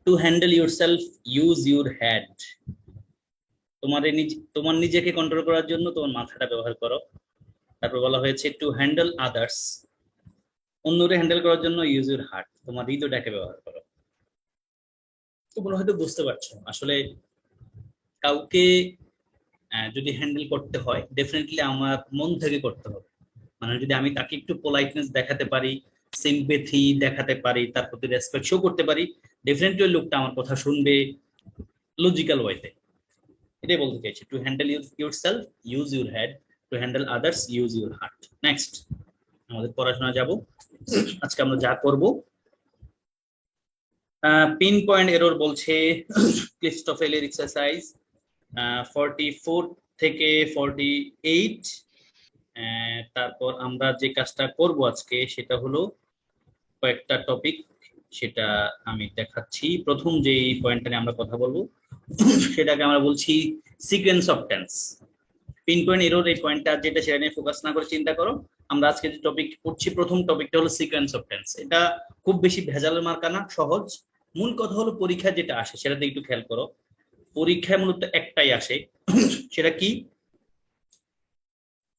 To handle yourself use your head. তোমার নিজেকে control করার জন্য তোমার মাথাটা ব্যবহার করো। তারপর বলা হয়েছে টু হ্যান্ডেল আদার্স, অন্যরে হ্যান্ডেল করার জন্য ইউজ ইউর হার্ট, তোমার হৃদয়টাকে ব্যবহার করো। তোমরা হয়তো বুঝতে পারছো আসলে কাউকে যদি হ্যান্ডেল করতে হয় ডেফিনেটলি আমার মন থেকে করতে হবে। মানে যদি আমি তাকে একটু পোলাইটনেস দেখাতে পারি, সিম্পেথি দেখাতে পারি, তার প্রতি রেসপেক্ট শো করতে পারি, ডেফিনেটলি ওই লোকটা আমার কথা শুনবে লজিক্যাল ওয়েতে। এটাই বলতে চাইছি, to handle yourself use your head, to handle others use your heart. Next আমাদের পড়াশোনা যাব। আজকে আমরা যা করব, পিন পয়েন্ট এরর বলছে ক্লিস্টোফেলের এক্সারসাইজ 44 থেকে 48। তারপর আমরা যে কাজটা করব আজকে সেটা হলো কয়েকটা টপিক, সেটা আমি দেখাচ্ছি। প্রথম যে পয়েন্টটা নিয়ে আমরা কথা বলবো সেটাকে আমরা বলছি sequence of tense. Pin point error এই পয়েন্টটা যেটা সেটা নিয়ে ফোকাস না করে চিন্তা করো। আমরা আজকে যে টপিক পড়ছি প্রথম টপিকটা হলো সিকোয়েন্স অফ টেন্স। এটা খুব বেশি ভেজালের মার্কা না, সহজ। মূল কথা হলো পরীক্ষা যেটা আসে সেটাতে একটু খেয়াল করো। পরীক্ষায় মূলত একটাই আসে, সেটা কি?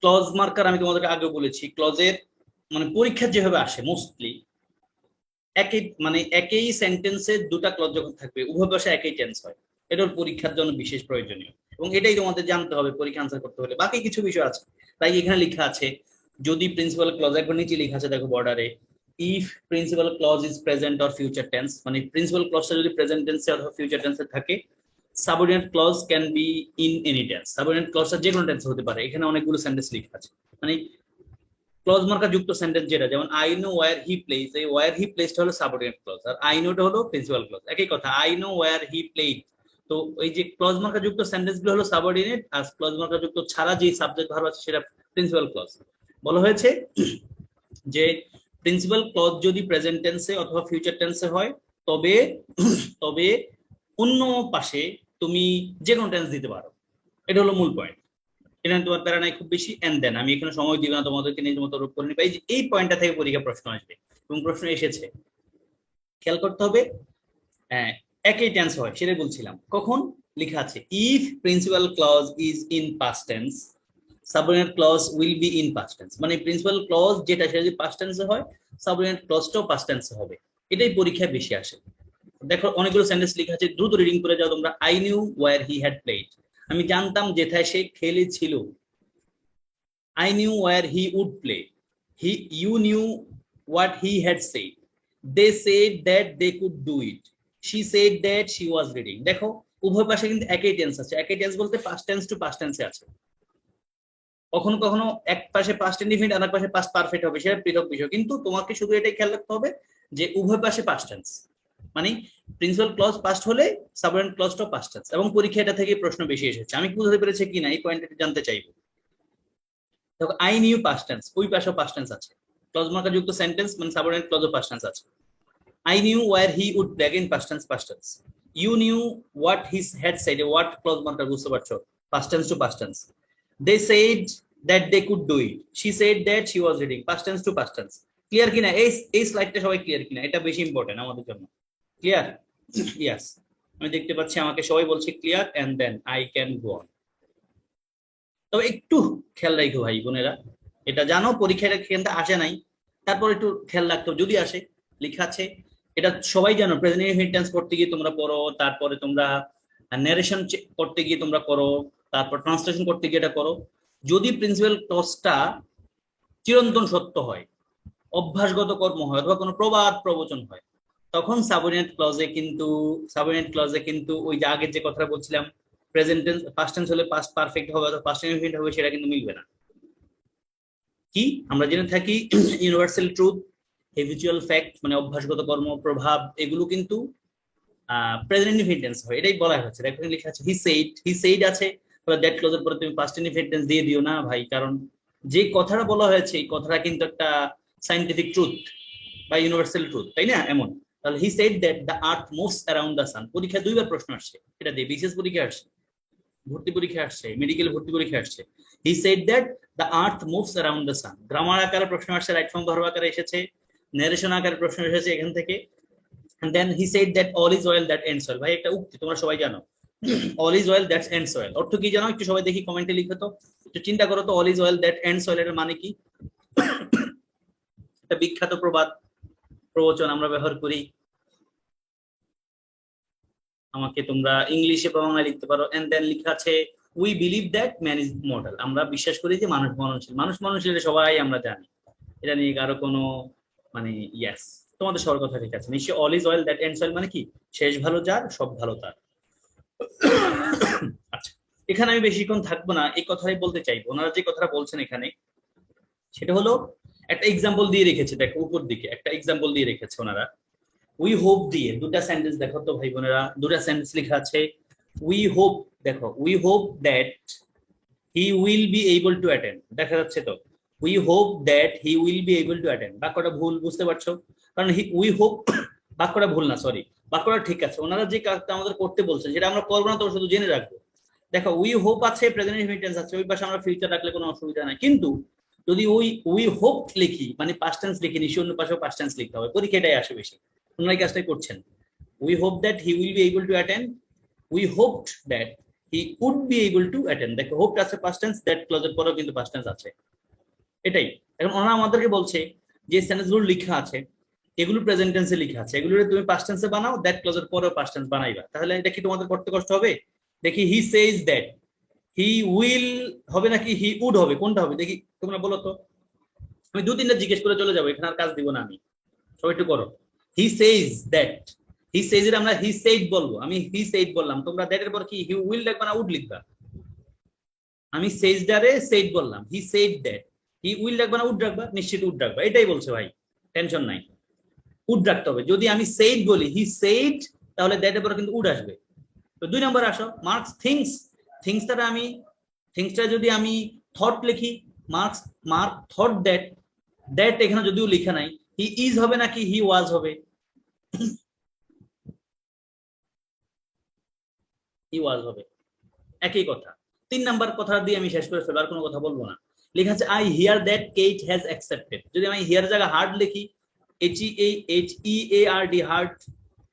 Clause marker. আমি তোমাদেরকে আগে বলেছি ক্লজের মানে পরীক্ষা যেভাবে আসে মোস্টলি একই সেন্টেন্সে দুটা ক্লজ যখন থাকবে উভয় পাশে একই টেন্স হয়, এটা পরীক্ষার জন্য বিশেষ প্রয়োজনীয় এবং এটাই তোমাদের জানতে হবে পরীক্ষা আনসার করতে হলে। বাকি কিছু বিষয় আছে, তাই এখানে লেখা আছে যদি প্রিন্সিপাল ক্লজ, একবার নিচে লেখা আছে দেখো বর্ডারে, if principal clause is present or future tense, মানে প্রিন্সিপাল ক্লজটা যদি প্রেজেন্ট টেন্সে অথবা ফিউচার টেন্সে থাকে, subordinate clause can be in any tense. Subordinate ক্লজটা যে কোনো টেন্সে হতে পারে। এখানে অনেকগুলো সেন্টেন্স লেখা আছে, মানে ক্লজ মার্কার যুক্ত সেন্টেন্স যেটা, যেমন I know where he plays, এই ওয়্যার হি প্লেসটা হলো সাবঅর্ডিনেট ক্লজ, আর আই নোটা হলো প্রিন্সিপাল ক্লজ। একই কথা, I know where he played. তো এই যে ক্লজ মার্কার যুক্ত সেন্টেন্স গুলো হলো সাবঅর্ডিনেট, আর ক্লজ মার্কার যুক্ত ছাড়া যে সাবজেক্ট ভার্ব আছে সেটা প্রিন্সিপাল ক্লজ। বলা হয়েছে যে প্রিন্সিপাল ক্লজ যদি প্রেজেন্ট টেন্সে অথবা ফিউচার টেন্সে হয় তবে তবে অন্য পাশে তুমি যে কোনো টেন্স দিতে পারো। এটা হলো মূল পয়েন্ট। এখানে তোমার প্যারা নাই খুব বেশি। এন্ড দেন আমি এখানে সময় দিব না তোমাদেরকে, নিজের মতো রূপ করে নিবে। এই পয়েন্টটা থেকে পরীক্ষা প্রশ্ন আসবে এবং প্রশ্ন এসেছে, খেয়াল করতে হবে। হ্যাঁ, একই টেন্স হয় সেটাই বলছিলাম। কখন লেখা আছে if principal clause is in past tense, subordinate clause will be in past tense. মানে প্রিন্সিপাল ক্লজ যেটা সেটা যদি পাস্ট টেন্সে হয়, সাবঅর্ডিনেট ক্লজটাও পাস্ট টেন্সে হবে। এটাই পরীক্ষায় বেশি আসে। দেখো অনেকগুলো সেন্টেন্স লেখা আছে, দ্রুত রিডিং করে যাও তোমরা। I knew where he had played, আমি জানতাম যেথায় সে খেলেছিল। I knew where he would play. You knew what he had said. They said that they could do it. She said that she was reading. দেখো উভয় পাশে কিন্তু একই tense আছে। একই টেন্স বলতে পাস্ট টেন্স টু পাস্ট টেন্সে আছে। কখনো কখনো এক পাশে পাস্ট ইনডিফিনিট আর এক পাশে পাস্ট পারফেক্ট হবে, সেটা পৃথক বিষয়। কিন্তু তোমাকে শুধু এটাই খেয়াল রাখতে হবে যে উভয় পাশে পাস্ট টেন্স, মানে প্রিন্সিপাল ক্লজ পাস্ট হলে সাবঅর্ডিনেট ক্লজটাও পাস্ট টেন্স। এবং পরীক্ষা এটা থেকে প্রশ্ন বেশি এসেছে। আমি বুঝতে পেরেছি কিনা এই পয়েন্টটা জানতে চাইবো। দেখো আই নিউ পাস্ট টেন্স, ওই পাশে পাস্ট টেন্স আছে। ক্লজ মার্কার যুক্ত সেন্টেন্স মানে সাবঅর্ডিনেট ক্লজ ও পাস্ট টেন্স আছে। I knew where he would play, again past tense past tense. You knew what he had said, what clause marker, বুঝতে পারছো, past tense to past tense. They said that they could do it, she said that she was reading, past tense to past tense. Clear কিনা? এই স্লাইডটা সবাই clear কিনা? এটা বেশি important আমাদের জন্য। ক্লিয়ার? ইয়েস, আমি দেখতে পাচ্ছি আমাকে সবাই বলছে clear, and then I can go on. তবে একটু খেয়াল রাখো ভাই বোনেরা, এটা জানো পরীক্ষাটা কিন্তু আসে নাই, তারপর একটু খেয়াল রাখতে যদি আসে। লেখা আছে এটা সবাই জানো, প্রেজেন্ট ইনডিফিনিট টেন্স করতে গিয়ে তোমরা পড়ো, তারপরে তোমরা ন্যারেশন করতে গিয়ে তোমরা করো, তারপর ট্রান্সলেশন করতে গিয়ে এটা করো। যদি প্রিন্সিপাল ক্লজটা চিরন্তন সত্য হয়, অভ্যাসগত কর্ম হয়, অথবা কোনো প্রবাদ প্রবচন হয়, তখন সাবঅর্ডিনেট ক্লজে কিন্তু ওই যে আগের যে কথাটা বলছিলাম, প্রেজেন্ট টেন্স পাস্ট টেন্স হলে পাস্ট পারফেক্ট হবে অথবা পাস্ট ইনডিফিনিট হবে, সেটা কিন্তু মিলবে না। কি আমরা জেনে থাকি ইউনিভার্সাল ট্রুথ, হ্যাবিচুয়াল ফ্যাক্ট মানে অভ্যাসগত কর্ম, প্রভাব, এগুলো কিন্তু প্রেজেন্ট ইনডিফিনিট টেন্স হয়। এটাই বলা হচ্ছে। দেখো লেখা আছে হি সেইড আছে, তাহলে দ্যাট ক্লজের পরে তুমি পাস্ট ইনডিফিনিট টেন্স দিয়ে দিও না ভাই, কারণ যে কথাটা বলা হয়েছে এই কথাটা কিন্তু একটা সায়েন্টিফিক ট্রুথ বা ইউনিভার্সাল ট্রুথ, তাই না? এমন তাহলে হি said that the earth moves around the sun. পরীক্ষা দুইবার প্রশ্ন আসছে এটা দিয়ে, বিশেষ পরীক্ষা আসছে, ভর্তি পরীক্ষা আসছে, মেডিকেল ভর্তি পরীক্ষা আসছে। হি said that the earth moves around the sun. Grammar আকারে প্রশ্ন আসছে, রাইট ফর্ম ভার্ব আকারে এসেছে, ন্যারেশন আকারে প্রশ্ন এসেছে এখান থেকে। and then he said that all is well that ends well। ভাই একটা উক্তি তোমরা সবাই জানো, all is well that ends well অর্থ কি জানো? একটু সবাই দেখি কমেন্টে লিখো তো, একটু চিন্তা করো তো all is well that ends well এর মানে কি? একটা বিখ্যাত প্রবচন আমরা ব্যবহার করি, আমাকে তোমরা ইংলিশে বা বাংলায় লিখতে পারো। এন্ড দেন লেখা আছে we believe that man is mortal, আমরা বিশ্বাস করি যে মানুষ মরণশীল। মরণশীল সবাই আমরা জানি, এটা নিয়ে কারো কোনো মানে ইয়েস, তোমাদের সবার কথা ঠিক আছে নিশ্চয়ই। All is well that ends well মানে কি? শেষ ভালো যার সব ভালো তার। আচ্ছা, এখানে আমি বেশিক্ষণ থাকবো না, এই কথাই বলতে চাইবো। ওনারা যে কথাটা বলছেন এখানে সেটা হলো একটা এক্সাম্পল দিয়ে রেখেছে, দেখো উপর দিকে একটা এক্সাম্পল দিয়ে রেখেছে ওনারা। উই হোপ দিয়ে দুটা সেন্টেন্স দেখো তো ভাই বোনেরা, দুটা সেন্টেন্স লেখা আছে। উই হোপ, দেখো we hope that he will be able to attend, দেখা যাচ্ছে তো we hope that he will be able to attend. বাক্যটা ভুল, বুঝতে পারছো? কারণ উই হোপ বাক্যটা ভুল না, সরি বাক্যটা ঠিক আছে। ওনারা যে কাজটা আমাদের করতে বলছেন সেটা আমরা করবো না, তো শুধু জেনে রাখবো। দেখো উই হোপ আছে, প্রেজেন্ট ইনফিনিট আছে, ওই পাশে আমরা ফিউচার রাখলে কোনো অসুবিধা নাই। কিন্তু যদি উই হোপ লিখি মানে পাস্ট টেন্স লিখি, নিশ্চয়ই অন্য পাশেও পাস্ট টেন্স লিখতে হবে, পরীক্ষাটাই আসে বেশি। ওনারা এই কাজটাই করছেন। We hope that he will be able to attend, we hoped that he would be able to attend. দেখো হোপড আছে পাস্ট টেন্স, দ্যাট ক্লজের পরেও কিন্তু পাস্ট টেন্স আছে, এটাই। এখন ওনারা আমাদেরকে বলছে যে সেন্টেন্সগুলো লেখা আছে এগুলো প্রেজেন্ট টেন্সে লেখা আছে, এগুলো তুমি পাস্ট টেন্সে বানাও, দ্যাট ক্লজের পরেও পাস্ট টেন্স বানাইবা। তাহলে এটা কি তোমাদের করতে কষ্ট হবে? দেখি হি সেজ দ্যাট, হি উইল হবে নাকি হি উড হবে, কোনটা হবে দেখি তোমরা বলো তো। আমি দু তিনটা জিজ্ঞেস করে চলে যাবো, এখানে আর কাজ দিব না আমি, সবাই একটু করো। হি সেজ দ্যাট, হি সেজ এর আমরা হি সেড বলবো, আমি হি সেড বললাম, তোমরা দ্যাট এর পর কি হি উইল লিখবা না উড লিখবা? আমি সেজ ডারে সেড বললাম, হি সেড দ্যাট, হি উইল রাখবা না উড রাখবা? নিশ্চিত উড রাখবা, এটাই বলছে ভাই, টেনশন নাই, উড রাখতে হবে। যদি আমি সেইড বলি হি সেইড, তাহলে দ্যাট এর পরে কিন্তু উড আসবে। তো 2 নম্বর আসো, মার্কস থিংস, থিংসটা যদি আমি থট লিখি, মার্ক থট দ্যাট, দ্যাট এখানে যদিও লেখা নাই, হি ইজ হবে নাকি হি ওয়াজ হবে? হি ওয়াজ হবে, একই কথা। 3 নাম্বার কথা দিয়ে আমি শেষ করে ফেলবো, আর কোনো কথা বলবো না। লেখা আছে I hear that Kate has accepted, যদি আমি হিয়ার জায়গায় হার্ড লিখি, HEARD হার্ড,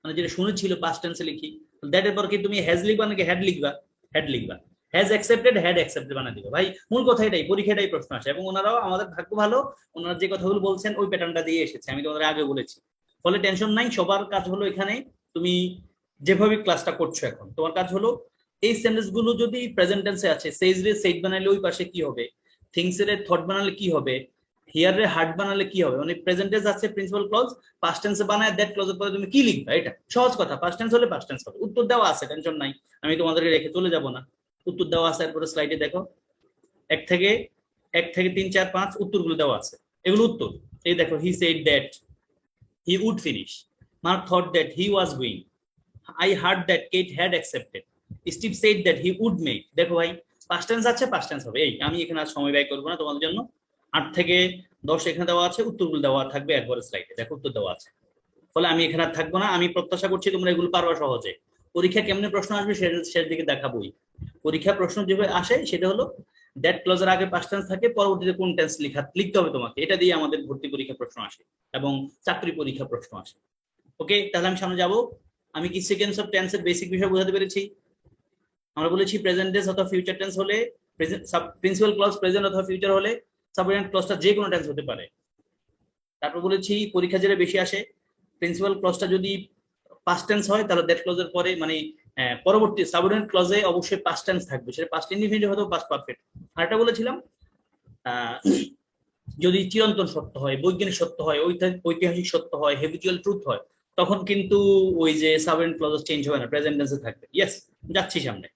মানে যেটা শুনেছিল পাস্ট টেন্সে লিখি, দ্যাট এর পর কি তুমি হ্যাজ লিখবা নাকি হ্যাড লিখবা? হ্যাড লিখবা। হ্যাজ অ্যাকসেপ্টেড হ্যাড অ্যাকসেপ্টেড বানা দিবা। ভাই মূল কথা এটাই, পরীক্ষাটাই প্রশ্ন আসে, এবং ওনারাও আমাদের ভাগ্য ভালো, ওনারা যে কথাগুলো বলছেন ওই প্যাটার্নটা দিয়ে এসেছে, আমি তোমাদের আগে বলেছি। ফলে টেনশন নাই, সবার কাজ হলো এখানে তুমি যেভাবে ক্লাসটা করছো এখন তোমার কাজ হলো এই সেন্টেন্স গুলো যদি প্রেজেন্ট টেন্সে আছে, সেজ রে সেড বানাইলে ওই পাশে কি হবে, থিংস এর থট বানালে কি হবে, হিয়ার রে হার্ড বানালে কি হবে, মানে প্রেজেন্ট টেন্স আছে প্রিন্সিপাল ক্লজ, পাস্ট টেন্সে বানায় দ্যাট ক্লজের পরে তুমি কি লিখবা, এটা সহজ কথা। পাস্ট টেন্স হলে পাস্ট টেন্স হবে, উত্তর দেওয়া আছে, টেনশন নাই, আমি তোমাদেরকে রেখে চলে যাব না, উত্তর দেওয়া আছে। এরপরে স্লাইডে দেখো 1 থেকে 3 4 5 উত্তরগুলো দেওয়া আছে, এগুলো উত্তর। এই দেখো he said that he would finish, Mark thought that he was going, I heard that Kate had accepted, Steve said that he would make। দেখো ভাই পাস্ট টেন্স আছে, পাস্ট টেন্স হবে। এই আমি এখানে আর সময় ব্যয় করবো না তোমাদের জন্য। 8 থেকে 10 এখানে দেওয়া আছে, উত্তরগুলো দেওয়া থাকবে একবার স্লাইডে, দেখো উত্তর দেওয়া আছে। ফলে আমি এখানে আর থাকবো না, আমি প্রত্যাশা করছি তোমরা এগুলো পারবা সহজে। পরীক্ষা কেমনে প্রশ্ন আসবে শেষ দিকে দেখাবোই। পরীক্ষা প্রশ্ন যেভাবে আসে সেটা হলো দ্যাট ক্লজের আগে পাস্ট টেন্স থাকে, পরবর্তীতে কোন টেন্স লিখতে হবে তোমাকে, এটা দিয়ে আমাদের ভর্তি পরীক্ষা প্রশ্ন আসে এবং চাকরি পরীক্ষা প্রশ্ন আসে। ওকে, তাহলে আমি সামনে যাবো। আমি কি সিকোয়েন্স অফ টেন্সের বেসিক বিষয় বোঝাতে পেরেছি? আমরা বলেছি প্রেজেন্ট টেন্স অথবা ফিউচার টেন্স হলে, প্রিন্সিপাল ক্লজ প্রেজেন্ট অথবা ফিউচার হলে সাবঅর্ডিনেট ক্লজটা যে কোনো টেন্স হতে পারে। তারপর বলেছি পরীক্ষা যেটা বেশি আসে, প্রিন্সিপাল ক্লজটা যদি পাস্ট টেন্স হয় তাহলে দ্যাট ক্লজের পরে মানে পরবর্তী সাবঅর্ডিনেট ক্লজে অবশ্যই পাস্ট টেন্স থাকবে, সেটা পাস্ট ইনডিফিনিটিভ হয়তো পাস্ট পারফেক্ট। আর এটা বলেছিলাম যদি চিরন্তন সত্য হয়, বৈজ্ঞানিক সত্য হয়, ঐতিহাসিক সত্য হয়, হ্যাবিচুয়াল ট্রুথ হয়, তখন কিন্তু ওই যে সাবঅর্ডিনেট ক্লজ চেঞ্জ হবে না, প্রেজেন্ট টেন্সে থাকবে। ইয়েস, যাচ্ছি সামনে,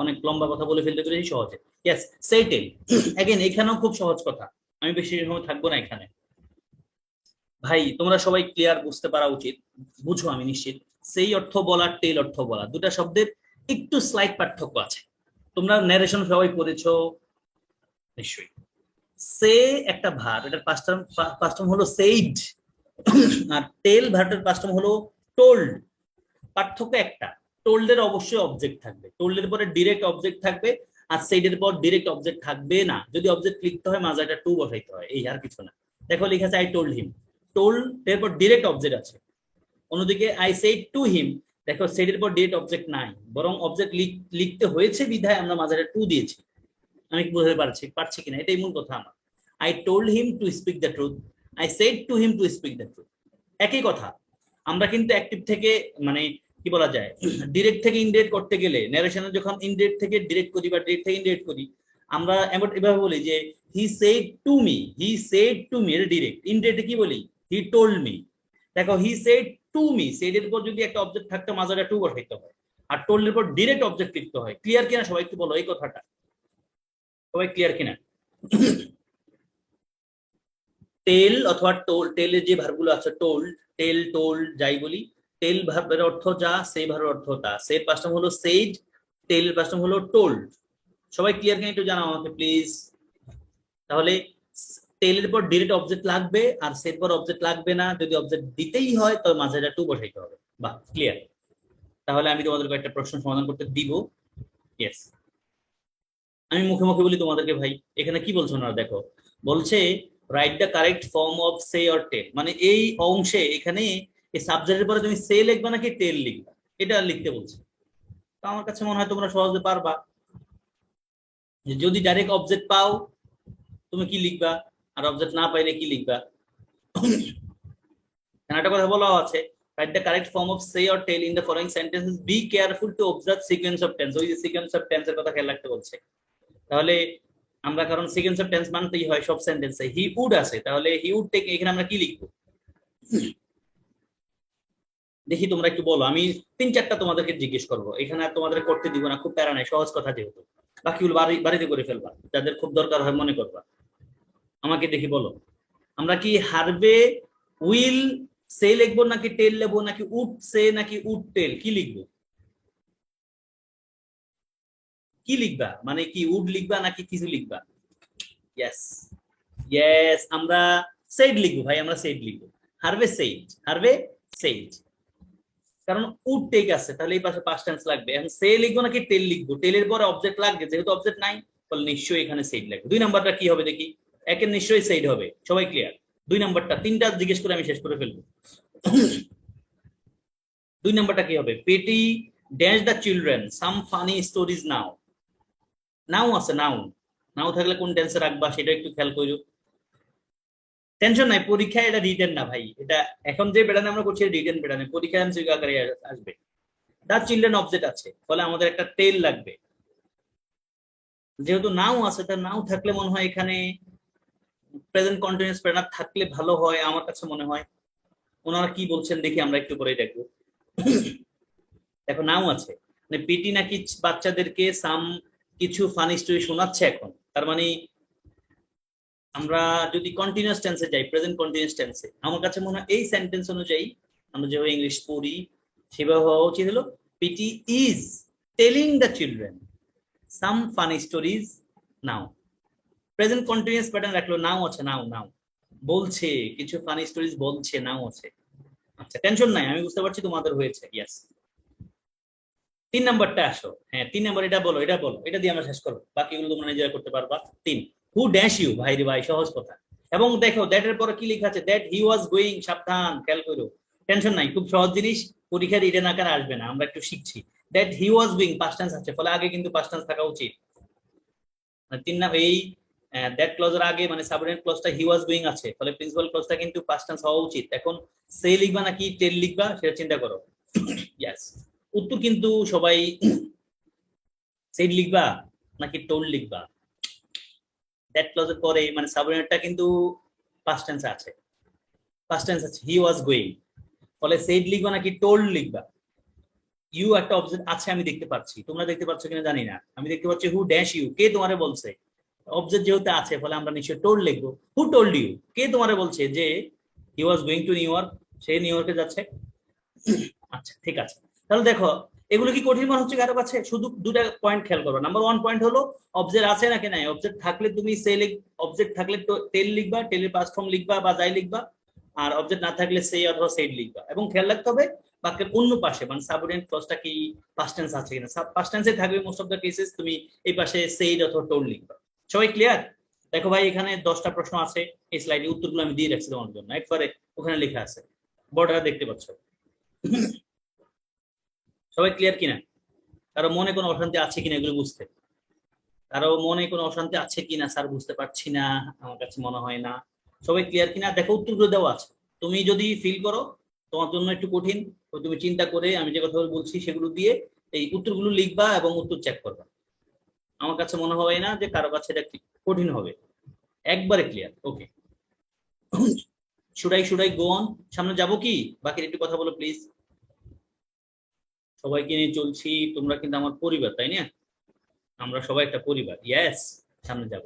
অনেক লম্বা কথা বলে ফেলতে পেরেছি সহজে। ইয়েস, সেটেল अगेन, এখানেও খুব সহজ কথা, আমি বেশি সময় থাকবো না এখানে। ভাই তোমরা সবাই ক্লিয়ার, বুঝতে পারা উচিত, বুঝো আমি নিশ্চিত। সেই অর্থ বলা, টেল অর্থ বলা, দুটা শব্দের একটু স্লাইড পার্থক্য আছে। তোমরা ন্যারেশন সবাই পড়েছো নিশ্চয়ই। সে একটা ভার্ব, এটার পাস্ট ফর্ম হলো সেইড, আর টেল ভার্বের পাস্ট ফর্ম হলো টোল্ড। পার্থক্য একটা, টোল্ডের অবশ্যই অবজেক্ট থাকবে, টোল্ডের পরে ডিরেক্ট অবজেক্ট থাকবে, আর সেইডের পর ডিরেক্ট অবজেক্ট থাকবে না। যদি অবজেক্ট লিখতে হয় মাঝে একটা টু বসাইতে হয়, এই আর কিছু না। দেখো লেখা আছে আই টোল্ড হিম, টোল্ড এর পর ডিরেক্ট অবজেক্ট আছে, অন্যদিকে আই সেড টু হিম, দেখো সেড এর পর ডিরেক্ট অবজেক্ট নাই, বরং অবজেক্ট লিখতে হয়েছে বিধায় আমরা মাঝে টু দিয়েছি। আমি কি বুঝতে পারছি কিনা, এটাই মূল কথা আমার। I told him to speak the truth, I said to him to speak the truth, একই কথা। আমরা কিন্তু অ্যাক্টিভ থেকে মানে কি বলা যায় ডিরেক্ট থেকে ইনডিরেক্ট করতে গেলে ন্যারেশনে যখন ইনডিরেক্ট থেকে ডিরেক্ট করি বা ডিরেক্ট থেকে ইনডিরেক্ট করি, আমরা এভাবে বলি যে he said to me, he said to me, এটা ডিরেক্ট। ইনডিরেক্টে কি বলি, হি টোল্ড মি। দেখো he said to me, said এর পর যদি একটা অবজেক্ট থাকতো মাঝে টু বসাইতে হয়, আর টোল্ড এর পর ডিরেক্ট অবজেক্ট লিখতে হয়। ক্লিয়ার কিনা সবাই একটু বলো এই কথাটা, সবাই ক্লিয়ার কিনা? টেল অথবা টেলের যে ভার্বগুলো আছে, টোল্ড, টেল, টোল্ড যাই বলি, টেল ভার্বের অর্থ যা, সেই ভার্বের অর্থ তা। সের পাঁচ নাম হলো সেইড, টেলের পাঁচ নাম হলো টোল্ড। সবাই ক্লিয়ার কিনা একটু জানাও আমাকে প্লিজ। তাহলে টেলের পর ডিরেক্ট অবজেক্ট লাগবে আর সের পর অবজেক্ট লাগবে না। যদি অবজেক্ট দিতেই হয় তবে মাঝে টু বসাইতে হবে। বাহ, ক্লিয়ার। তাহলে আমি তোমাদেরকে একটা প্রশ্ন সমাধান করতে দিব। ইয়েস, আমি মুখে মুখে বলি তোমাদেরকে ভাই, এখানে কি বলছো না দেখো, বলছে write the correct form of say or tell, মানে এই অংশে এখানে এই সাবজেক্টের পরে তুমি সে লিখবা নাকি টেল লিখবা, এটা লিখতে বলছে। তো আমার কাছে মনে হয় তোমরা সহজে পারবা। যদি ডাইরেক্ট অবজেক্ট পাও তুমি কি লিখবা, আর অবজেক্ট না পাইলে কি লিখবা। একটা কথা বলা আছে, write the correct form of say or tell in the following sentences, be careful to observe sequence of tense. ওই যে সিকোয়েন্স অফ টেন্সের কথা খেয়াল রাখতে বলছে। তাহলে আমরা কারণ সিকোয়েন্স অফ টেন্স মানতেই হয় সব সেন্টেন্সে, হি উড আছে, তাহলে হি উড থেকে এখানে আমরা কি লিখবো দেখি তোমরা একটু বলো। আমি 3-4টা তোমাদেরকে জিজ্ঞেস করবো, এখানে আর তোমাদের করতে দিব না, খুব প্যারা নাই, সহজ কথা যেহেতু। বাকিগুলো বাড়িতে করে ফেলবা, যাদের খুব দরকার হয় মনে করবা। আমাকে দেখি বলো, আমরা কি হারবে উইল সে লিখবো নাকি টেল লিখবো, নাকি উড সে নাকি উড টেল, কি লিখবো? কি লিখবা, মানে কি উড লিখবা নাকি কিছু লিখবা? ইয়েস, ইয়েস, আমরা সেড লিখবো ভাই, আমরা সেড লিখবো। হারবে সেইড, হারবে সেইড, কারণ উড টেক আছে, তাহলে এই পাশে পাস্ট টেন্স লাগবে। এখন সে লিখবো নাকি টেল লিখবো, টেলের পরে অবজেক্ট লাগবে, যেহেতু অবজেক্ট নাই তাহলে নিশ্চয়ই এখানে সেইড লাগবে। 2 নাম্বারটা কি হবে দেখি, একের নিশ্চয়ই সেইড হবে, সবাই ক্লিয়ার? 2 নাম্বারটা, 3টা জিজ্ঞেস করে আমি শেষ করে ফেলবো। 2 নাম্বারটা কি হবে, পেটি dash the children some funny stories now. Now আছে, নাও, নাও থাকলে কোন টেন্সে রাখবা সেটা একটু খেয়াল করো। টেনশন নাই, পরীক্ষায় এটা রিটেন না ভাই, এটা এখন যে প্যাটার্ন আমরা করছি রিটেন প্যাটার্নে, পরীক্ষায় এমসিকিউ আকারে আসবে। দা চিলড্রেন অবজেক্ট আছে, ফলে আমাদের একটা টেল লাগবে। যেহেতু নাও আছে, তার নাও থাকলে মনে হয় এখানে প্রেজেন্ট কন্টিনিউয়াস প্যাটার্ন থাকলে ভালো হয় আমার কাছে মনে হয়। ওনারা কি বলছেন দেখি, আমরা একটু পরে দেখবো। দেখো নাও আছে, মানে পিটি নাকি বাচ্চাদেরকে সাম কিছু ফানি স্টোরি শোনাচ্ছে এখন, তার মানে আমরা যদি কন্টিনিউয়াস টেন্সে যাই, প্রেজেন্ট কন্টিনিউয়াস টেন্সে, আমার কাছে মনে হয় এই সেন্টেন্স অনুযায়ী আমরা যেভাবে ইংলিশ পড়ি সেভাবে হওয়া উচিত হলো PT is telling the children some funny stories now. Present continuous pattern রাখলো, নাও আছে, নাও, নাও বলছে কিছু ফানি স্টোরিজ বলছে, নাও আছে। আচ্ছা, টেনশন নাই, আমি বুঝতে পারছি তোমাদের হয়েছে। ইয়েস, 3 নাম্বারটা আসো। হ্যাঁ, 3 নাম্বার, এটা বলো, এটা বলো, এটা দিয়ে আমরা শেষ করবো, বাকিগুলো তোমরা নিজেরা করতে পারবা। 3, হু ড্যাশ ইউ, ভাই রে ভাই, সহজ কথা। এবং দেখো দ্যাট এর পরে কি লেখা আছে, দ্যাট হি ওয়াজ গোয়িং, সাবধান, খেয়াল করো। টেনশন নাই, খুব সহজ জিনিস, পরীক্ষার রিটেন আকারে আসবে না, আমরা একটু শিখছি। That he was going past tense আছে, ফলে আগে কিন্তু পাস্ট টেন্স থাকা উচিত। 3 নাম্বার, এই দ্যাট ক্লজের আগে মানে সাবঅর্ডিনেট ক্লজটা হি ওয়াজ গোয়িং আছে, ফলে প্রিন্সিপাল ক্লজটা কিন্তু পাস্ট টেন্স হওয়া উচিত। এখন সে লিখবা নাকি টেল লিখবা সেটা চিন্তা করো। ইয়েস, উত্তর কিন্তু সবাই সেড লিখবা নাকি টোল্ড লিখবা। দ্যাট ক্লজের পরে মানে সাবঅর্ডিনেটটা কিন্তু পাস্ট টেন্স আছে, পাস্ট টেন্স আছে, হি ওয়াজ গোয়িং, ফলে সেড লিখবা নাকি টোল্ড লিখবা। ইউ একটা অবজেক্ট আছে আমি দেখতে পাচ্ছি, তোমরা দেখতে পাচ্ছ কিনা জানি না, আমি দেখতে পাচ্ছি হু ড্যাশ ইউ, কে তোমারে বলছে। অবজেক্ট যেহেতু আছে ফলে আমরা নিশ্চয় টোল্ড লিখবো। হু টোল্ড ইউ, কে তোমারে বলছে যে he was going to New York, সে নিউ ইয়র্কে যাচ্ছে। আচ্ছা, ঠিক আছে। তাহলে দেখো এগুলো কি কঠিন মনে হচ্ছে কারো কাছে? শুধু 2টা পয়েন্ট খেয়াল করো। নাম্বার 1 পয়েন্ট হলো অবজেক্ট আছে নাকি নাই, অবজেক্ট থাকলে তুমি সে অবজেক্ট থাকলে টেল লিখবা, টেলের পাস্ট ফর্ম লিখবা বা যাই লিখবা, আর অবজেক্ট না থাকলে সে অথবা সেড লিখবা। এবং খেয়াল রাখতে হবে বাক্যের অন্য পাশে মানে সাবঅর্ডিনেট ক্লজটা কি পাস্ট টেন্স আছে কিনা। পাস্ট টেন্সে থাকবে মোস্ট অফ দ্য কেসেস, তুমি এই পাশে সেড অথবা টোল লিখবা। সবাই ক্লিয়ার? দেখো ভাই, এখানে 10টা প্রশ্ন আছে, এই স্লাইডে উত্তরগুলো আমি দিয়ে রাখছি তোমার জন্য, একবারে ওখানে লেখা আছে, বর্ডারে দেখতে পাচ্ছ। সবাই ক্লিয়ার কিনা? কারো মনে কোনো অশান্তি আছে কিনা এগুলো বুঝতে? কারো মনে কোনো অশান্তি আছে কিনা, স্যার বুঝতে পারছি না, আমার কাছে মনে হয় না। সবাই ক্লিয়ার কিনা? দেখো উত্তরগুলো দেওয়া আছে, তুমি যদি ফিল করো তোমার জন্য একটু কঠিন, তো তুমি চিন্তা করে আমি যে কথাগুলো বলছি সেগুলো দিয়ে এই উত্তরগুলো লিখবা এবং উত্তর চেক করবা। আমার কাছে মনে হয় না যে কারো কাছে এটা কঠিন হবে, একবারে clear. Okay, should I go on? সামনে যাবো কি? বাকি একটু কথা বলো প্লিজ। সবাইকে নিয়ে চলছি, তোমরা কিন্তু আমার পরিবার, তাই না? আমরা সবাই একটা পরিবার, ইয়েস। সামনে যাব।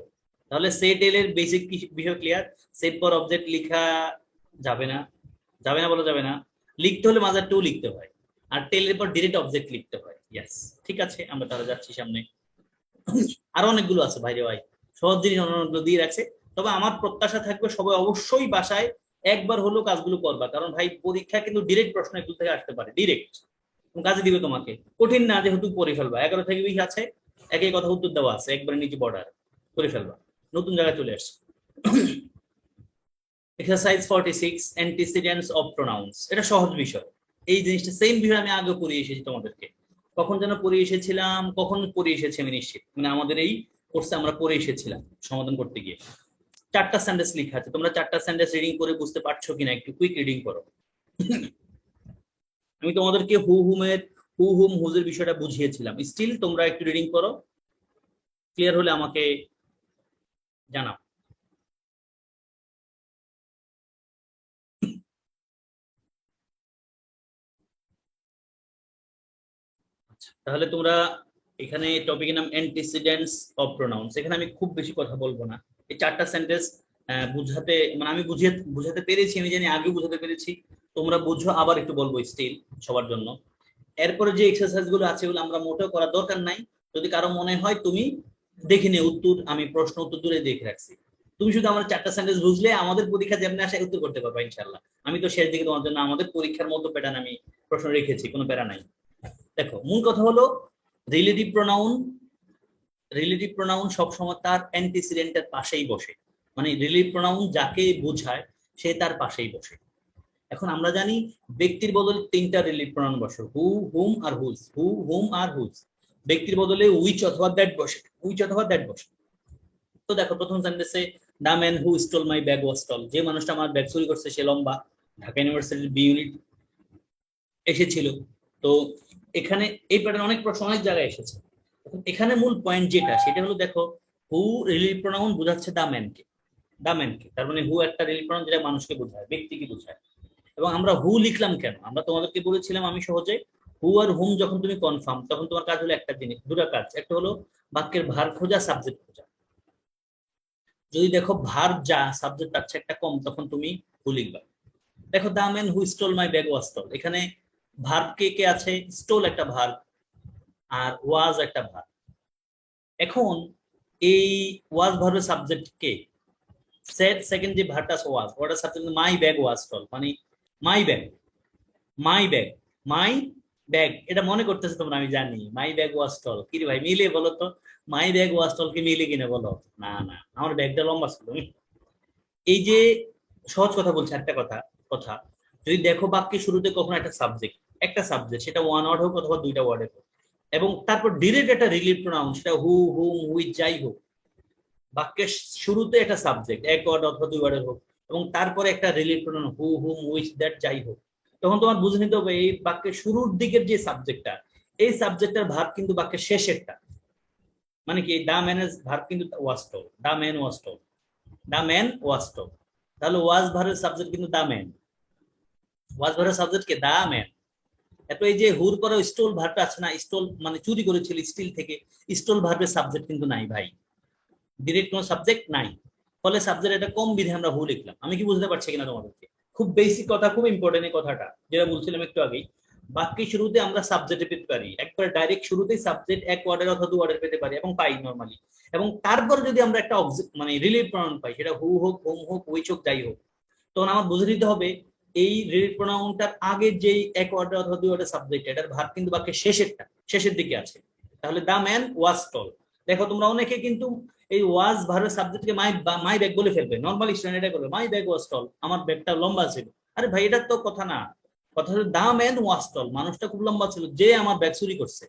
তাহলে সেট এল এর বেসিক বিষয় ক্লিয়ার। সেট পর অবজেক্ট লেখা যাবে না, যাবে না, বলা যাবে না। লিখতে হলে মাজার টু লিখতে হয়, আর টেলের পর ডিরেক্ট অবজেক্ট লিখতে হয়, ইয়েস। ঠিক আছে, আমরা তাহলে যাচ্ছি সামনে। আরো অনেকগুলো আছে ভাইরে ভাই, সহজ জিনিস অনেকগুলো দিয়ে রাখছে। তবে আমার প্রত্যাশা থাকবে সবাই অবশ্যই বাসায় একবার হলেও কাজগুলো করবা, কারণ ভাই পরীক্ষা কিন্তু ডিরেক্ট প্রশ্ন এগুলো থেকে আসতে পারে, ডিরেক্ট কাজে দিবে তোমাকে। কঠিন না, যেহেতু পড়ে ফেলবা, 11 থেকে 20 আছে, একই কথা উত্তর দেওয়া আছে, একবারে নিচে বর্ডার করে ফেলবা, নতুন জায়গায় চলে আসছে। Exercise 46, antecedents of pronouns. এটা সহজ বিষয়, এই জিনিসটা সেম বিষয় আমি আগে পড়িয়ে এসেছি তোমাদেরকে। কখন যেন পড়িয়ে এসেছিলাম, কখন পড়িয়ে এসেছি আমি নিশ্চিত, মানে আমাদের এই কোর্সে আমরা পড়ে এসেছিলাম সমাধান করতে গিয়ে। 4টা সেন্টেন্স লেখা আছে, তোমরা 4টা সেন্টেন্স রিডিং করে বুঝতে পারছো কিনা একটু কুইক রিডিং করো। আমি তোমাদেরকে হু হুম হুজের বিষয়টা বুঝিয়েছিলাম, স্টিল তোমরা একটু রিডিং করো, ক্লিয়ার হলে আমাকে জানাও। আচ্ছা, তাহলে তোমরা এখানে টপিকের নাম অ্যান্টিসিডেন্টস অফ প্রোনাউন্স। এখানে আমি খুব বেশি কথা বলবো না, এই 4টা সেন্টেন্স বুঝাতে, মানে আমি বুঝাতে পেরেছি, আমি জানি আগে বুঝাতে পেরেছি, তোমরা বুঝো, আবার একটু বলবো স্টিল সবার জন্য। এরপরে যে এক্সারসাইজ গুলো আছে ওগুলো আমরা মোটেও করার দরকার নাই। যদি কারো মনে হয় তুমি দেখে নে উত্তর, আমি প্রশ্ন উত্তর দূরে দেখে রাখছি, তুমি শুধু আমার 4টা সেন্টেন্স বুঝলে আমাদের পরীক্ষা যেমনি আসে উত্তর করতে পারবা ইনশাল্লাহ। আমি তো শেষ দিকে তোমার জন্য আমাদের পরীক্ষার মতো প্যাটার্ন আমি প্রশ্ন রেখেছি, কোনো প্যারা নাই। দেখো মূল কথা হলো রিলেটিভ প্রোনাউন। রিলেটিভ প্রোনাউন সবসময় তার অ্যান্টিসিডেন্টের পাশেই বসে, মানে রিলেটিভ প্রোনাউন যাকে বোঝায় সে তার পাশেই বসে। এখন আমরা জানি ব্যক্তির বদলে 3টা রিলেটিভ প্রোনাউন বসে, হু, হুম আর হুজ। হু, হুম আর হুজ। ব্যক্তির বদলে উইচ অথবা দ্যাট বসে, উইচ অথবা দ্যাট বসে। তো দেখো প্রথম সেন্টেন্সে the man who stole my bag was tall, যে মানুষটা আমার ব্যাগ চুরি করছে সে লম্বা। ঢাকা ইউনিভার্সিটির বি ইউনিট এসেছিল। তো এখানে এই প্যাটার্ন অনেক প্রশ্ন অনেক জায়গায় এসেছে। এখানে মূল পয়েন্ট যেটা সেটা হলো দেখো হু রিলেটিভ প্রোনাউন বোঝাচ্ছে দ্য ম্যানকে, দ্য ম্যানকে, তার মানে হু একটা রিলেটিভ প্রোনাউন যেটা মানুষকে বোঝায়, ব্যক্তিকে বোঝায়। এবং আমরা হু লিখলাম কেন, আমরা তোমাদেরকে বলেছিলাম আমি সহজে, হু আর হুম যখন তুমি কনফার্ম তখন তোমার কাজ হলো একটা জিনিস, দুটা কাজ। একটা হলো বাক্যের ভার খোঁজা, সাবজেক্ট খোঁজা। যদি দেখো ভার যা সাবজেক্ট আছে একটা কম, তখন তুমি হু লিখবা। দেখো the man who stole my bag was stall, এখানে ভার্ব কে কে আছে, স্টোল একটা ভার্ব আর ওয়াজ একটা ভার্ব। এখন এই ওয়াজ ভার্বের সাবজেক্ট কে, সেকেন্ড যে ভার্বটা আছে ওয়াজ, ওটার subject my bag was stole, মানে my bag, my bag, my bag, এটা মনে করতেছে তোমরা, আমি জানি মাই ব্যাগ ওয়াজ টল। কি রে ভাই মিলে বলো তো, মাই ব্যাগ ওয়াজ টল কি মিলে কিনা বলো? না না, আমার ব্যাগটা লম্বা ছিল। এই যে সহজ কথা বলছি, একটা কথা কথা যদি দেখো বাক্যের শুরুতে কখনো একটা সাবজেক্ট সেটা ওয়ান ওয়ার্ড হোক অথবা 2টা ওয়ার্ডের হোক, এবং তারপর ডিরেক্ট একটা রিলেটিভ প্রোনাউন, সেটা হু, হুম, হুইচ যাই হোক, বাক্যের শুরুতে একটা সাবজেক্ট এক ওয়ার্ড অথবা 2 ওয়ার্ডের হোক, এবং তারপরে একটা relative pronoun who, hmm, which, that যাই হোক, তখন তোমার বুঝে নিতে হবে এই বাক্যের শুরুর দিকের যে সাবজেক্টটা, এই সাবজেক্টের ভার্ব কিন্তু বাক্যের শেষেরটা। মানে কি দা ম্যানের ভার্ব কিন্তু was told, the man was told, the man was told. তাহলে ওয়াজ ভার্বের সাবজেক্ট কিন্তু দা ম্যান, ওয়াজ ভার্বের সাবজেক্ট কে, দা ম্যান। এত এই যে হুর পরে স্টোল ভার্বটা আছে না, স্টোল মানে চুরি করেছিল স্টিল থেকে, স্টোল ভার্বের সাবজেক্ট কিন্তু নাই ভাই, ডিরেক্ট কোনো সাবজেক্ট নাই। ফলে সাবজেক্ট এটা কম বিধে আমরা হু লিখলাম। আমি কি বুঝতে পারছি কিনা তোমাদেরকে? খুব বেসিক কথা, খুব ইম্পর্টেন্ট এই কথাটা যেটা বলছিলাম একটু আগেই। বাক্যের শুরুতে আমরা সাবজেক্ট পেতে পারি, একবার ডাইরেক্ট শুরুতেই সাবজেক্ট এক ওয়ার্ডের অথবা 2 ওয়ার্ডের পেতে পারি এবং পাই নরমালি। এবং তারপর যদি আমরা একটা মানে রিলেটিভ প্রনাউন পাই, সেটা হু হোক, হুম হোক, হুইচ হোক, যাই হোক, তখন আমার বুঝে নিতে হবে এই রিলেটিভ প্রনাউনটার আগে যেই এক ওয়ার্ডের অথবা 2 ওয়ার্ডের সাবজেক্ট, এটার ভার্ব কিন্তু বাক্যের শেষের দিকে আছে। তাহলে দা ম্যান ওয়াজ টল। দেখো তোমরা অনেকে কিন্তু এই ওয়াজ ভার্বের সাবজেক্টকে মাই ব্যাগ বলে ফেলবে, নরমালি স্টুডেন্ট এটা করবে, মাই ব্যাগ ওয়াজ টল, আমার ব্যাগটা লম্বা ছিল। আরে ভাই এটার তো কথা না, কথা হলো দা ম্যান ওয়াজ টল, মানুষটা খুব লম্বা ছিল যে আমার ব্যাগ চুরি করছে।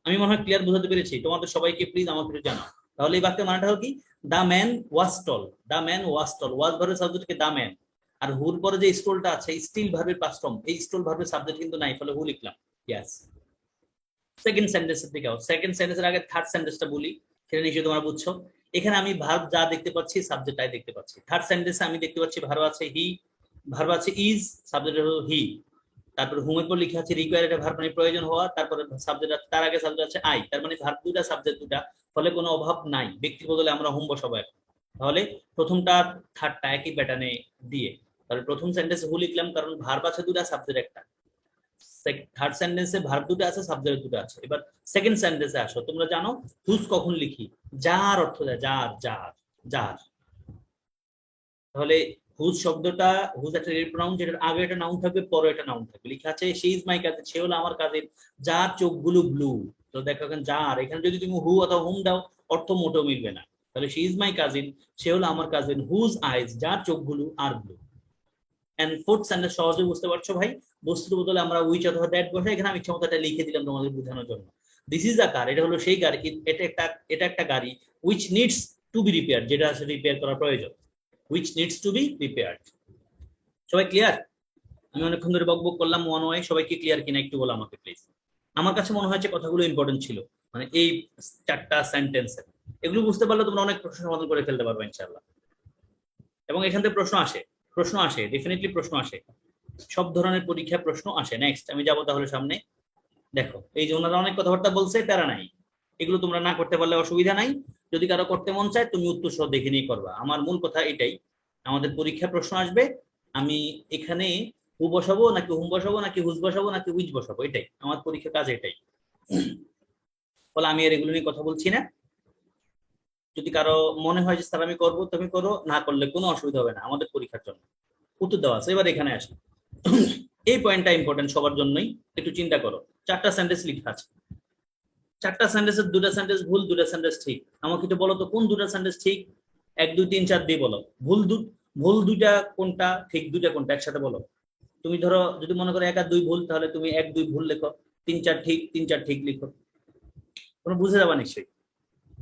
আমি মনে হয় ক্লিয়ার বোঝাতে পেরেছি তোমাদের সবাইকে, প্লিজ আমাকে একটু জানাও। তাহলে এই বাক্যের মানেটা হলো কি, দা ম্যান ওয়াজ টল, দা ম্যান ওয়াজ টল, ওয়াজ ভার্বের সাবজেক্টকে দা ম্যান, আর হুর পরে যে স্টলটা আছে স্টিল ভার্বের পাস্ট ফর্ম, এই স্টল ভার্বের সাবজেক্ট কিন্তু নাই, ফলে হু লিখলাম। ইয়েস। সেকেন্ড সেন্টেন্সের দিকে সেকেন্ড সেন্টেন্সের আগে থার্ড সেন্টেন্সটা বলি, সেটা নিশ্চয়ই তোমরা বুঝছো। এখানে আমি ভার্ব যা দেখতে পাচ্ছি সাবজেক্ট তাই দেখতে পাচ্ছি। থার্ড সেন্টেন্সে আমি দেখতে পাচ্ছি ভার্ব আছে হি, ভার্ব আছে ইজ, সাবজেক্ট হলো হি। তারপর হুমের পর লিখে আছে রিকোয়ার, এটা ভার্ব মানে প্রয়োজন হওয়া, তারপরে সাবজেক্ট আছে, তার আগে সাবজেক্ট আছে আই, তার মানে ভার্ব দুটা সাবজেক্ট দুটা, ফলে কোনো অভাব নাই, ব্যক্তির বদলে আমরা হুম বসাবো এখন। তাহলে প্রথমটা থার্ডটা একই প্যাটার্নে দিয়ে, তাহলে প্রথম সেন্টেন্সে হু লিখলাম কারণ ভার্ব আছে দুটা সাবজেক্ট একটা, থার্ড সেন্টেন্সে ভার্ব দুটো আছে সাবজেক্ট দুটো আছে। এবার সেকেন্ড সেন্টেন্সে আসো, তোমরা জানো হুজ কখন লিখি, যার অর্থ দেয়, যার যার যার। তাহলে হুজ শব্দটা, হুজ একটা প্রনাউন, যেটার আগে একটা নাউন থাকবে পরে একটা নাউন থাকবে। লেখা আছে শি ইজ মাই কাজিন, সে হলো আমার কাজিন, যার চোখগুলো ব্লু। তো দেখো এখানে যার, এখানে যদি তুমি হু অথবা হুম দাও অর্থ মোটেও মিলবে না। তাহলে শি ইজ মাই কাজিন, সে হলো আমার কাজিন, হুজ আইজ, যার চোখগুলো আর ব্লু। এন্ড ফোর্থ সেন্টেন্স সহজে বুঝতে পারছো ভাই, বস্তুর বদলে আমরা উইচ অথবা দ্যাট বসে, এখানে আমি ইচ্ছা মতো এটা লিখে দিলাম তোমাদের বোঝানোর জন্য। দিস ইজ আ কার, এটা হলো সেই গাড়ি, এটা একটা গাড়ি, which needs to be repair, যেটা আসলে রিপেয়ার করা প্রয়োজন, which needs to be repaired. সবাই ক্লিয়ার? আমি অনেকক্ষণ ধরে বকবক করলাম ওয়ান ওয়াই, সবাইকে ক্লিয়ার কিনা একটু বলো আমাকে প্লিজ। আমার কাছে মনে হয়েছে কথাগুলো ইম্পর্টেন্ট ছিল, মানে এই চারটা সেন্টেন্স, এগুলো বুঝতে পারলে তোমরা অনেক প্রশ্ন সমাধান করে ফেলতে পারবে ইনশাআল্লাহ। এবং এখান থেকে প্রশ্ন আসে ডেফিনেটলি প্রশ্ন আসে, সব ধরনের পরীক্ষা প্রশ্ন আসে। নেক্সট আমি যাবো তাহলে সামনে। দেখো এই যে ওনারা অনেক কথাবার্তা বলছে, প্যারা নাই, এগুলো তোমরা না করতে পারলে অসুবিধা নাই, যদি কারো করতে মন চায় তুমি উত্তর সহ দেখে নিয়ে করবা। আমার মূল কথা এটাই, আমাদের পরীক্ষা প্রশ্ন আসবে, আমি এখানে হু বসাবো নাকি হুম বসাবো নাকি হুজ বসাবো নাকি উইচ বসাবো, এটাই আমার পরীক্ষার কাজ, এটাই। ফলে আমি আর এগুলো নিয়ে কথা বলছি না। যদি কারো মনে হয় যে স্যার আমি করবো, তুমি করো, না করলে কোনো অসুবিধা হবে না, আমাদের পরীক্ষার জন্য উত্তর দেওয়া আছে। এবার এখানে আসি, এই পয়েন্টটা ইম্পর্টেন্ট সবার জন্যই, একটু চিন্তা করো। চারটা সেন্টেন্স লিখা আছে, চারটা সেন্টেন্সের দুটা সেন্টেন্স ভুল, দুটা সেন্টেন্স ঠিক। আমাকে একটু বলো তো কোন দুটা সেন্টেন্স ঠিক, 1 2 3 4 দিয়ে বলো। ভুল দুইটা কোনটা, ঠিক দুইটা কোনটা, একসাথে বলো। তুমি ধরো যদি মনে করো 1 আর 2 ভুল, তাহলে তুমি 1 2 ভুল লেখো, 3 4 ঠিক, 3 4 ঠিক লিখো। তোমরা বুঝে যাবা নিশ্চয়ই।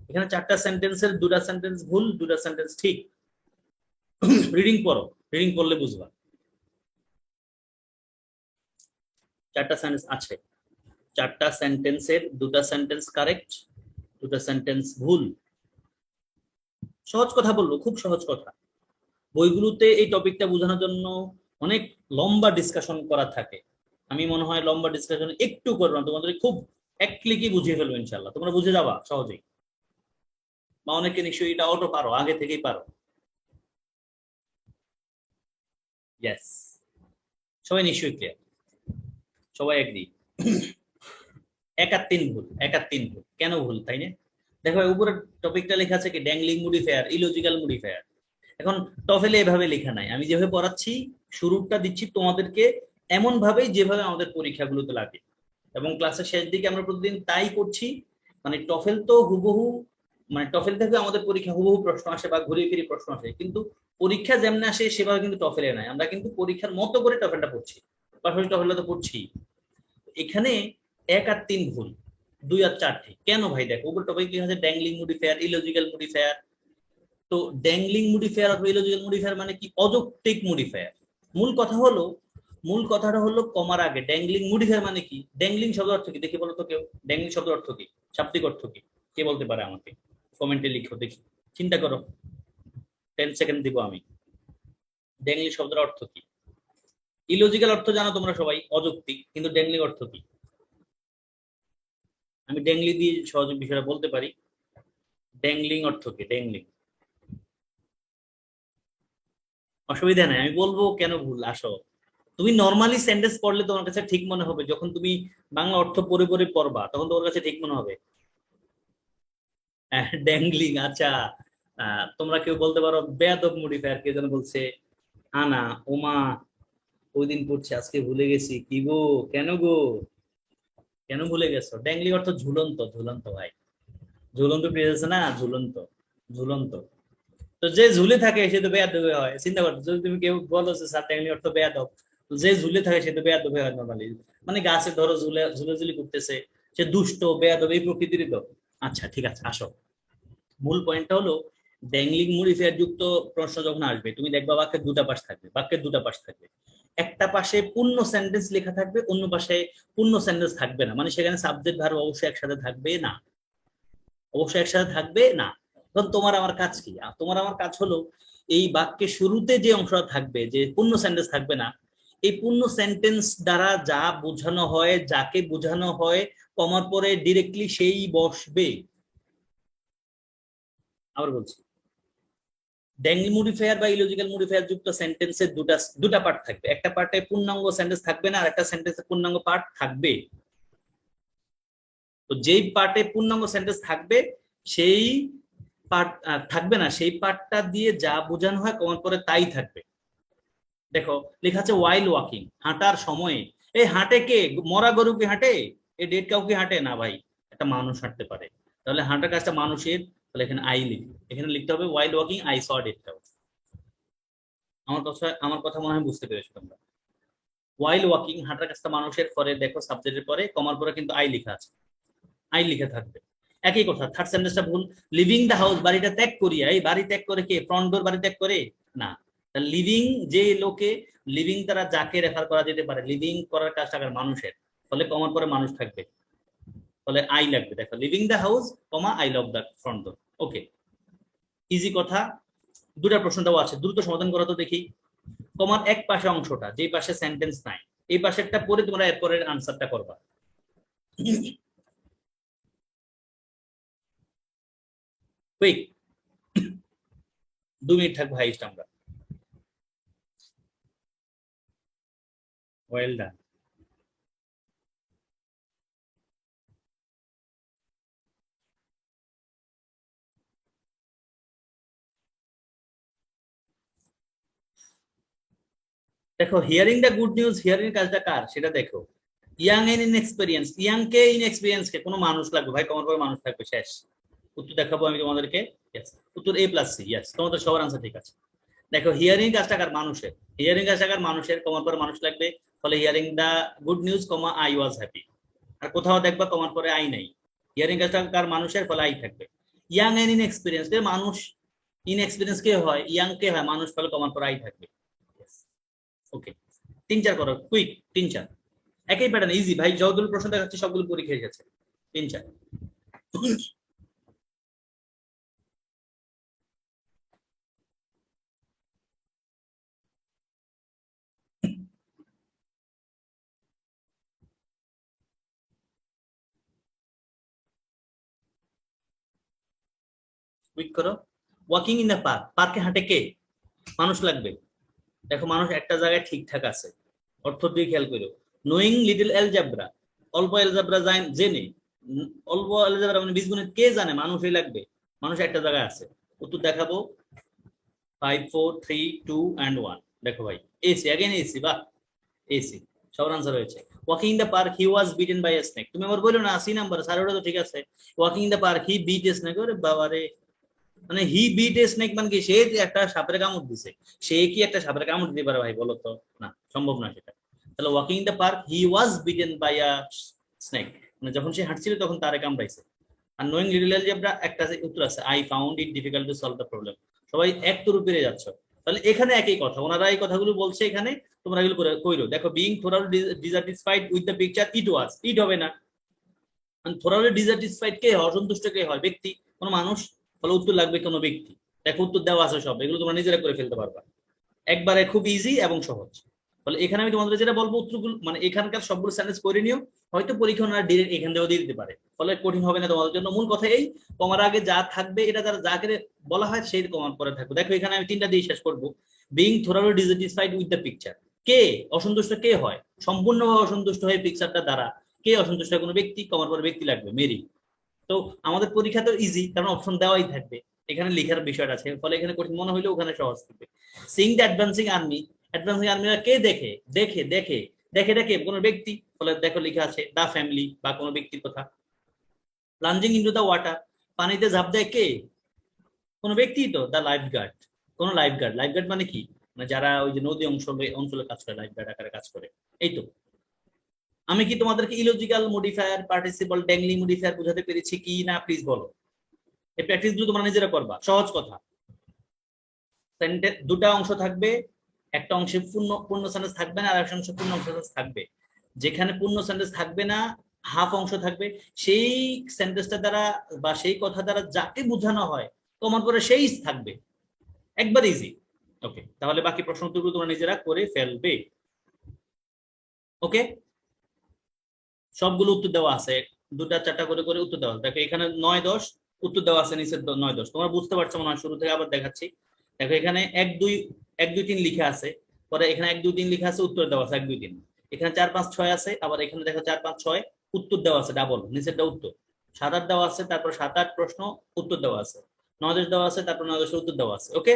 এখানে চারটা সেন্টেন্সের দুটা সেন্টেন্স ভুল, দুটা সেন্টেন্স ঠিক। রিডিং পড়ো, রিডিং পড়লে বুঝবা। চারটা সেন্টেন্স আছে, চারটা সেন্টেন্সের দুটা সেন্টেন্স কারেক্ট, দুটা সেন্টেন্স ভুল। সহজ কথা বলবো, খুব সহজ কথা। বইগুলোতে এই টপিকটা বোঝানোর জন্য অনেক লম্বা ডিসকাশন করা থাকে, আমি মনে হয় লম্বা ডিসকাশন একটু করবো না, তোমাদের খুব এক ক্লিকই বুঝিয়ে ফেলবো ইনশাল্লাহ, তোমরা বুঝে যাবা সহজেই। বা অনেকে নিশ্চয়ই এটা অটো পারো, আগে থেকেই পারো। ইয়েস, সবাই নিশ্চয়ই ক্লিয়ার, সবাই এগ্রি। 1 আর 3 ভুল, 1 আর 3 ভুল, কেন ভুল তাই না? দেখো উপরে টপিকটা লেখা আছে কি, ড্যাংলিং মডিফায়ার, ইলজিক্যাল মডিফায়ার। এখন টফেলে এভাবে লেখা নাই, আমি যেভাবে পড়াচ্ছি শুরুটা দিচ্ছি তোমাদেরকে এমন ভাবেই যেভাবে আমাদের পরীক্ষাগুলোতে লাগে, এবং ক্লাসের শেষ দিকে আমরা প্রতিদিন তাই করছি। মানে টফেল তো হুবহু, মানে টফেল থেকে আমাদের পরীক্ষা হুবহু প্রশ্ন আসে বা ঘুরে ফিরে প্রশ্ন আসে, কিন্তু পরীক্ষা যেমন আসে সেভাবে কিন্তু টফেলে নাই, আমরা কিন্তু পরীক্ষার মতো করে টফেলটা পড়ছি, পাশাপাশি টফেলটা তো পড়ছি। এখানে 1 আর 3 ভুল, 2 আর 4 ঠিক। কেন ভাই? দেখো উপর টপিক লেখা আছে ড্যাংলিং মডিফায়ার, ইলজিক্যাল মডিফায়ার। তো ড্যাংলিং মডিফায়ার অথবা ইলজিক্যাল মডিফায়ার মানে কি? অযৌক্তিক মডিফায়ার। মূল কথা হলো, মূল কথাটা হলো কমার আগে ড্যাংলিং মডিফায়ার মানে কি? ড্যাংলিং শব্দের অর্থ কি দেখি বলো তো কেউ, ড্যাংলিং শব্দের অর্থ কি, শাব্দিক অর্থ কি, কে বলতে পারে আমাকে? কমেন্টে লিখো দেখি, চিন্তা করো, 10 সেকেন্ড দিব আমি। ড্যাংলিং শব্দের অর্থ কি? ইলজিক্যাল অর্থ জানো তোমরা সবাই, অযৌক্তিক, কিন্তু ড্যাংলিং অর্থ কি? আমি ড্যাংলি দিয়ে সহজ বিষয়টা বলতে পারি। ড্যাংলিং অর্থ কি? ড্যাংলিং, অসুবিধা নাই, আমি বলবো কেন ভুল। আসো, তুমি নর্মালি সেন্টেন্স পড়লে তোমার কাছে ঠিক মনে হবে, যখন তুমি বাংলা অর্থ পড়ে পড়ে পড়বা তখন তোমার কাছে ঠিক মনে হবে। ড্যাংলিং, আচ্ছা। তোমরা কেউ বলতে পারো বেয়াদব মডিফায়ার, কে যেন বলছে, আনা ওমা, ওই দিন পড়ছি আজকে ভুলে গেছি, কি গো, কেন গো, কেন ভুলে গেছো? ড্যাংলিং অর্থ ঝুলন্ত, ঝুলন্ত ভাই, ঝুলন্ত পেয়ে যাচ্ছে না, ঝুলন্ত, ঝুলন্ত। তো যে ঝুলে থাকে সে তো বেয়াদব হয়, চিন্তা করো যদি তুমি কেউ বলো যে স্যার ড্যাংলিং অর্থ বেয়াদব, যে ঝুলে থাকে সে তো বেয়াদব হয় নরমালি, মানে গাছে ধরো ঝুলে ঝুলে করতেছে, সে দুষ্ট বেয়াদব এই প্রকৃতিরই তো। আচ্ছা ঠিক আছে, আসো মূল পয়েন্টটা হলো ড্যাংলিং মডিফায়ার যুক্ত প্রশ্ন যখন আসবে তুমি দেখবা বাক্যের দুটা পাশ থাকবে, বাক্যের দুটা পাশ থাকবে, একটা পাশে পূর্ণ সেন্টেন্স লেখা থাকবে, অন্য পাশে পূর্ণ সেন্টেন্স থাকবে না, মানে সেখানে সাবজেক্ট ভার্ব অবশ্যই একসাথে থাকবে না, অবশ্যই একসাথে থাকবে না। তখন তোমার আমার কাজ কি? তোমার আমার কাজ হলো এই বাক্যের শুরুতে যে অংশটা থাকবে, যে পূর্ণ সেন্টেন্স থাকবে না, এই পূর্ণ সেন্টেন্স দ্বারা যা বোঝানো হয়, যাকে বোঝানো হয়, কমার পরে ডিরেক্টলি সেই বসবে। আবার বলছি, ড্যাংলি মডিফায়ার বা ইলজিক্যাল মডিফায়ার যুক্ত সেন্টেন্সের দুটা দুটা পার্ট থাকবে, একটা পার্টে পূর্ণাঙ্গ সেন্টেন্স থাকবে না, আর একটা সেন্টেন্সে পূর্ণাঙ্গ পার্ট থাকবে। তো যেই পার্টে পূর্ণাঙ্গ সেন্টেন্স থাকবে সেই পার্ট থাকবে না, সেই পার্টটা দিয়ে যা বোঝানো হয় কমার পরে তাই থাকবে। দেখো লেখা আছে ওয়াইল ওয়াকিং, হাঁটার সময়ে। এই হাঁটে কে? মরা গরু কি হাঁটে? এই ডেড কাউ কি হাঁটে? না ভাই, একটা মানুষ হাঁটতে পারে। তাহলে হাঁটার কাজটা মানুষের, তাহলে এখানে আই লিখি, এখানে লিখতে হবে ওয়াইল walking I saw dead cow. আমার কথা মনে হয় বুঝতে পেরেছো তোমরা। ওয়াইল ওয়াকিং হাঁটার কাজটা মানুষের, পরে দেখো সাবজেক্টের পরে কমার পরে কিন্তু আই লেখা আছে, আই লিখে থাকবে। একই কথা, থার্ড সেন্টেন্সটা ভুল। লিভিং দ্য হাউস, বাড়িটা ত্যাগ করিয়া। এই বাড়ি ত্যাগ করে কে? ফ্রন্ট ডোর বাড়ি ত্যাগ করে না। লিভিং যে লোকে, লিভিং তারা যাকে রেফার করা যেতে পারে, লিভিং করার কাজটা মানুষের, ফলে কমার পরে মানুষ থাকবে, ফলে আই লাগবে। দেখো living the house comma I love the front door. Okay, easy কথা। দুটা প্রশ্নটাও আছে, দ্রুত সমাধান করা তো দেখি। কমার এক পাশে অংশটা, যে পাশে সেন্টেন্স নাই, এই পাশেরটা পরে তোমরা এরপরের আনসারটা করবা। কুইক, 2 মিনিট থাকবে হাইস্ট আমরা। Well done. দেখো hearing the good news, hearing কাজটা কার সেটা দেখো। ইয়াং এন্ড ইনএক্সপিরিয়েন্স, ইয়াং কে ইনএক্সপিরিয়েন্স কে? কোনো মানুষ লাগবে ভাই, কমন করে মানুষ থাকবে, শেষ। উত্তর দেখাবো আমি তোমাদেরকে। ইয়েস, উত্তর এ প্লাস সি। ইয়েস, তোমাদের সবার আনসার ঠিক আছে। দেখো হিয়ারিং কাজটা কার? মানুষের। হিয়ারিং কাজটা কার? মানুষের, কমন করে মানুষ লাগবে, ফলে hearing the good news comma I was happy. আর কোথাও দেখবা কমন করে আই নাই। হিয়ারিং কাজটা কার? মানুষের, ফলে আই থাকবে। ইয়াং এন্ড ইনএক্সপিরিয়েন্স কে? মানুষ। ইনএক্সপিরিয়েন্স কে হয়? ইয়াং কে হয় মানুষ, ফলে কমন করে আই থাকবে। ওকে, 3-4 করো কুইক, 3-4। একই প্যাটার্ন, ইজি ভাই, যতগুলো প্রশ্ন দেখাচ্ছি সবগুলো পরীক্ষায় গেছে। 3-4। কুইক করো। ওয়াকিং ইন দ্য পার্ক, পার্কে হাঁটে কে? মানুষ লাগবে। দেখো মানুষ একটা জায়গায় ঠিকঠাক আছে, অর্থ দিয়ে খেয়াল করো। নোয়িং লিটল অ্যালজেব্রা, অল্প অ্যালজেব্রা জেনে, অল্প অ্যালজেব্রা মানে বীজগণিত কে জানে? মানুষই লাগবে, মানুষ একটা জায়গায় আছে। উত্তর দেখাবো 5 4 3 2 and 1। দেখো ভাই, এসি, अगेन এসি, বাহ, এসি সবার আনসার হয়েছে। Walking the park he was bitten by a snake, তুমি আমার বলো না 80 নাম্বার স্যার, ওটা তো ঠিক আছে। Walking the park he bit a snake, ওরে বাবা রে, মানে হি বিট এ স্নেক মানে কি? সে একটা সাপের কামড় দিছে, সে কি একটা সাপের কামড় দিতে পারে ভাই? বলো তো, না, সম্ভব না সেটা। তাহলে walking the park he was bitten by a snake, মানে যখন সে হাঁটছিল তখন তারে কামড়াইছে। আর নোয়িং লিটল অ্যালজেব্রা একটা উত্তর আছে, I found it difficult to solve the problem. সবাই এক তোর পেরে যাচ্ছ। তাহলে এখানে একই কথা, ওনারা এই কথাগুলো বলছে এখানে, তোমরা এগুলো করে কইরো। দেখো being thoroughly dissatisfied with the picture, it was, it হবে না। থোরালি ডিসস্যাটিসফাইড কে হয়? অসন্তুষ্ট কে হয়? ব্যক্তি, কোনো মানুষ, ফলে উত্তর লাগবে কোনো ব্যক্তি। দেখো উত্তর দেওয়া আছে সব, এগুলো তোমরা নিজেরা করে ফেলতে পারবা, একবারে খুব ইজি এবং সহজ। ফলে এখানে আমি তোমাদের যেটা বলবো, উত্তরগুলো মানে এখানকার সবগুলো সেন্টেন্স করে নিও, হয়তো পরীক্ষা ওনারা ডিরেক্ট এখান থেকেও দিয়ে দিতে পারে, ফলে কঠিন হবে না তোমাদের জন্য। মূল কথা এই, কমার আগে যা থাকবে এটা যারা যাকে বলা হয় সেই কমার পরে থাকবে। দেখো এখানে আমি 3টা দিয়ে শেষ করবো। Being thoroughly dissatisfied with the picture, কে অসন্তুষ্ট? কে হয় সম্পূর্ণভাবে অসন্তুষ্ট হয় পিকচারটা দ্বারা? কে অসন্তুষ্ট হয়? কোনো ব্যক্তি, কমার পরে ব্যক্তি লাগবে, মেরি। তো আমাদের পরীক্ষা তো ইজি, কারণ অপশন দেওয়াই থাকবে, এখানে লেখার বিষয়টা আছে, ফলে এখানে কঠিন মনে হইলেও ওখানে সহজ থাকবে। Seeing the advancing army, advancing আর্মিরা কে দেখে? দেখে দেখে দেখে দেখে কোনো ব্যক্তি, ফলে দেখো লেখা আছে দা ফ্যামিলি বা কোনো ব্যক্তির কথা। প্লাঞ্জিং ইনটু দা ওয়াটার, পানিতে ঝাঁপ দেয় কে? কোনো ব্যক্তি তো, দা লাইফ গার্ড, কোনো লাইফ গার্ড। লাইফ গার্ড মানে কি? মানে যারা ওই যে নদী অঞ্চলে কাজ করে, লাইফ গার্ড আকারে কাজ করে। এই তো আমি কি তোমাদেরকে ইলজিক্যাল মডিফায়ার, পার্টিসিপল, ড্যাংলি মডিফায়ার বোঝাতে পেরেছি কি না প্লিজ বলো। এই প্র্যাকটিস গুলো তোমরা নিজেরা করবা, সহজ কথা। দুটা অংশ থাকবে, একটা অংশে পূর্ণ পূর্ণ সেন্টেন্স থাকবে না, আর একটা অংশে পূর্ণ সেন্টেন্স থাকবে। যেখানে পূর্ণ সেন্টেন্স থাকবে না, হাফ অংশ থাকবে, সেই সেন্টেন্সটা দ্বারা বা সেই কথা দ্বারা যাকে বোঝানো হয় তোমার পরে সেই থাকবে, একবার ইজি। ওকে, তাহলে বাকি প্রশ্ন উত্তরগুলো তোমরা নিজেরা করে ফেলবে। ওকে, সবগুলো উত্তর দেওয়া আছে, দুটা চারটা করে করে উত্তর দেওয়া আছে। দেখো এখানে 9-10 উত্তর দেওয়া আছে, নিচে 9-10 তোমরা বুঝতে পারছো মনে হয়, শুরু থেকে আবার দেখাচ্ছি। দেখো এখানে 1-2-1-2-3 লিখা আছে, পরে এখানে 1-2-3 লিখা আছে, উত্তর দেওয়া আছে 1-2-3। এখানে 4-5-6 আছে, আবার এখানে দেখো 4-5-6 উত্তর দেওয়া আছে ডাবল, নিচেরটা উত্তর। 7-8 দেওয়া আছে, তারপর 7-8 প্রশ্ন উত্তর দেওয়া আছে। 9-10 দেওয়া আছে, তারপর 9-10 উত্তর দেওয়া আছে। ওকে।